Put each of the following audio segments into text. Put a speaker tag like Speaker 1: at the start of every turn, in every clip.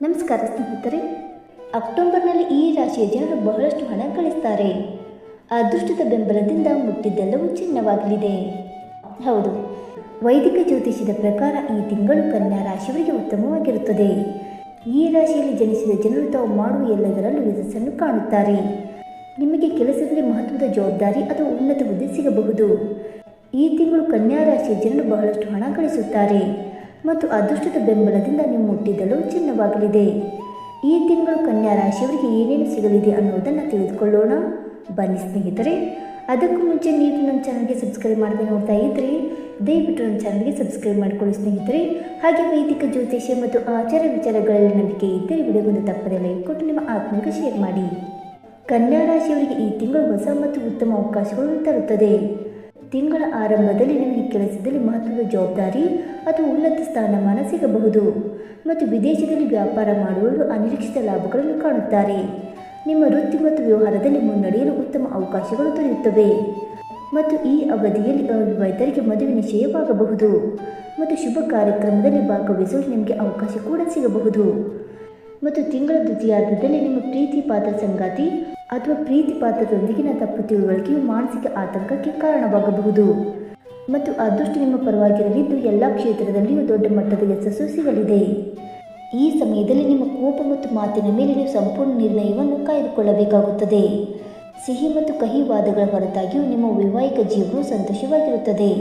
Speaker 1: ನಮಸ್ಕಾರ ಸ್ನೇಹಿತರೆ. ಅಕ್ಟೋಬರ್ನಲ್ಲಿ ಈ ರಾಶಿಯ ಜನರು ಬಹಳಷ್ಟು ಹಣ ಗಳಿಸ್ತಾರೆ. ಅದೃಷ್ಟದ ಬೆಂಬಲದಿಂದ ಮುಟ್ಟಿದ್ದೆಲ್ಲವೂ ಚಿನ್ನವಾಗಲಿದೆ. ಹೌದು, ವೈದಿಕ ಜ್ಯೋತಿಷ್ಯದ ಪ್ರಕಾರ ಈ ತಿಂಗಳು ಕನ್ಯಾ ರಾಶಿಯವರಿಗೆ ಉತ್ತಮವಾಗಿರುತ್ತದೆ. ಈ ರಾಶಿಯಲ್ಲಿ ಜನಿಸಿದ ಜನರು ತಾವು ಮಾಡುವ ಎಲ್ಲದರಲ್ಲೂ ಯಶಸ್ಸನ್ನು ಕಾಣುತ್ತಾರೆ. ನಿಮಗೆ ಕೆಲಸದಲ್ಲಿ ಮಹತ್ವದ ಜವಾಬ್ದಾರಿ ಅಥವಾ ಉನ್ನತ ಹುದ್ದೆ ಸಿಗಬಹುದು. ಈ ತಿಂಗಳು ಕನ್ಯಾ ರಾಶಿಯ ಜನರು ಬಹಳಷ್ಟು ಹಣ ಗಳಿಸುತ್ತಾರೆ ಮತ್ತು ಅದೃಷ್ಟದ ಬೆಂಬಲದಿಂದ ನೀವು ಮುಟ್ಟಿದ್ದೆಲ್ಲವೂ ಚಿನ್ನವಾಗಲಿದೆ. ಈ ತಿಂಗಳು ಕನ್ಯಾ ರಾಶಿಯವರಿಗೆ ಏನೇನು ಸಿಗಲಿದೆ ಅನ್ನೋದನ್ನು ತಿಳಿದುಕೊಳ್ಳೋಣ. ಬನ್ನಿ ಸ್ನೇಹಿತರೆ. ಅದಕ್ಕೂ ಮುಂಚೆ ನೀವು ನಮ್ಮ ಚಾನಲ್ಗೆ ಸಬ್ಸ್ಕ್ರೈಬ್ ಮಾಡದೆ ನೋಡ್ತಾ ಇದ್ದರೆ ದಯವಿಟ್ಟು ನಮ್ಮ ಚಾನಲ್ಗೆ ಸಬ್ಸ್ಕ್ರೈಬ್ ಮಾಡಿಕೊಳ್ಳಿ ಸ್ನೇಹಿತರೆ. ಹಾಗೆ ವೈದಿಕ ಜ್ಯೋತಿಷ್ಯ ಮತ್ತು ಆಚಾರ ವಿಚಾರಗಳಲ್ಲಿ ನಂಬಿಕೆ ಇದ್ದರೆ ವಿಡಿಯೋವನ್ನು ತಪ್ಪದೆ ಲೈಕ್ ಕೊಟ್ಟು ನಿಮ್ಮ ಆತ್ಮೀಯರಿಗೆ ಶೇರ್ ಮಾಡಿ. ಕನ್ಯಾ ರಾಶಿಯವರಿಗೆ ಈ ತಿಂಗಳು ಹೊಸ ಮತ್ತು ಉತ್ತಮ ಅವಕಾಶಗಳನ್ನು ತರುತ್ತದೆ. ತಿಂಗಳ ಆರಂಭದಲ್ಲಿ ನಿಮಗೆ ಕೆಲಸದಲ್ಲಿ ಮಹತ್ವದ ಜವಾಬ್ದಾರಿ ಅಥವಾ ಉನ್ನತ ಸ್ಥಾನಮಾನ ಸಿಗಬಹುದು ಮತ್ತು ವಿದೇಶದಲ್ಲಿ ವ್ಯಾಪಾರ ಮಾಡುವವರು ಅನಿರೀಕ್ಷಿತ ಲಾಭಗಳನ್ನು ಕಾಣುತ್ತಾರೆ. ನಿಮ್ಮ ವೃತ್ತಿ ಮತ್ತು ವ್ಯವಹಾರದಲ್ಲಿ ಮುನ್ನಡೆಯಲು ಉತ್ತಮ ಅವಕಾಶಗಳು ದೊರೆಯುತ್ತವೆ ಮತ್ತು ಈ ಅವಧಿಯಲ್ಲಿ ಅವಿವಾಹಿತರಿಗೆ ಮದುವೆ ನಿಶ್ಚಯವಾಗಬಹುದು ಮತ್ತು ಶುಭ ಕಾರ್ಯಕ್ರಮದಲ್ಲಿ ಭಾಗವಹಿಸಲು ನಿಮಗೆ ಅವಕಾಶ ಕೂಡ ಸಿಗಬಹುದು. ಮತ್ತು ತಿಂಗಳ ದ್ವಿತೀಯಾರ್ಧದಲ್ಲಿ ನಿಮ್ಮ ಪ್ರೀತಿ ಪಾತ್ರ ಸಂಗಾತಿ ಅಥವಾ ಪ್ರೀತಿ ಪಾತ್ರದೊಂದಿಗಿನ ತಪ್ಪು ತಿಳುವಳಿಕೆಯು ಮಾನಸಿಕ ಆತಂಕಕ್ಕೆ ಕಾರಣವಾಗಬಹುದು ಮತ್ತು ಅದೃಷ್ಟ ನಿಮ್ಮ ಪರವಾಗಿರಲಿದ್ದು ಎಲ್ಲ ಕ್ಷೇತ್ರದಲ್ಲಿಯೂ ದೊಡ್ಡ ಮಟ್ಟದ ಯಶಸ್ಸು ಸಿಗಲಿದೆ. ಈ ಸಮಯದಲ್ಲಿ ನಿಮ್ಮ ಕೋಪ ಮತ್ತು ಮಾತಿನ ಮೇಲೆ ನೀವು ಸಂಪೂರ್ಣ ನಿರ್ಣಯವನ್ನು ಕಾಯ್ದುಕೊಳ್ಳಬೇಕಾಗುತ್ತದೆ. ಸಿಹಿ ಮತ್ತು ಕಹಿ ವಾದಗಳ ಹೊರತಾಗಿಯೂ ನಿಮ್ಮ ವೈವಾಹಿಕ ಜೀವನವು ಸಂತೋಷವಾಗಿರುತ್ತದೆ.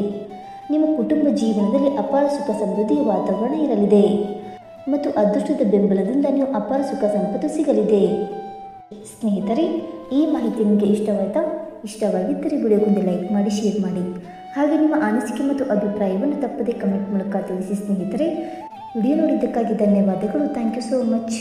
Speaker 1: ನಿಮ್ಮ ಕುಟುಂಬ ಜೀವನದಲ್ಲಿ ಅಪಾರ ಸುಖ ಸಮೃದ್ಧಿಯ ವಾತಾವರಣ ಇರಲಿದೆ ಮತ್ತು ಅದೃಷ್ಟದ ಬೆಂಬಲದಿಂದ ನೀವು ಅಪಾರ ಸುಖ ಸಂಪತ್ತು ಸಿಗಲಿದೆ. ಸ್ನೇಹಿತರೆ, ಈ ಮಾಹಿತಿ ನಿಮಗೆ ಇಷ್ಟವಾಗಿದ್ದರೆ ವಿಡಿಯೋಗೊಂದು ಲೈಕ್ ಮಾಡಿ, ಶೇರ್ ಮಾಡಿ. ಹಾಗೆ ನಿಮ್ಮ ಅನಿಸಿಕೆ ಮತ್ತು ಅಭಿಪ್ರಾಯವನ್ನು ತಪ್ಪದೇ ಕಮೆಂಟ್ ಮೂಲಕ ತಿಳಿಸಿ ಸ್ನೇಹಿತರೆ. ವಿಡಿಯೋ ನೋಡಿದ್ದಕ್ಕಾಗಿ ಧನ್ಯವಾದಗಳು. Thank you so much.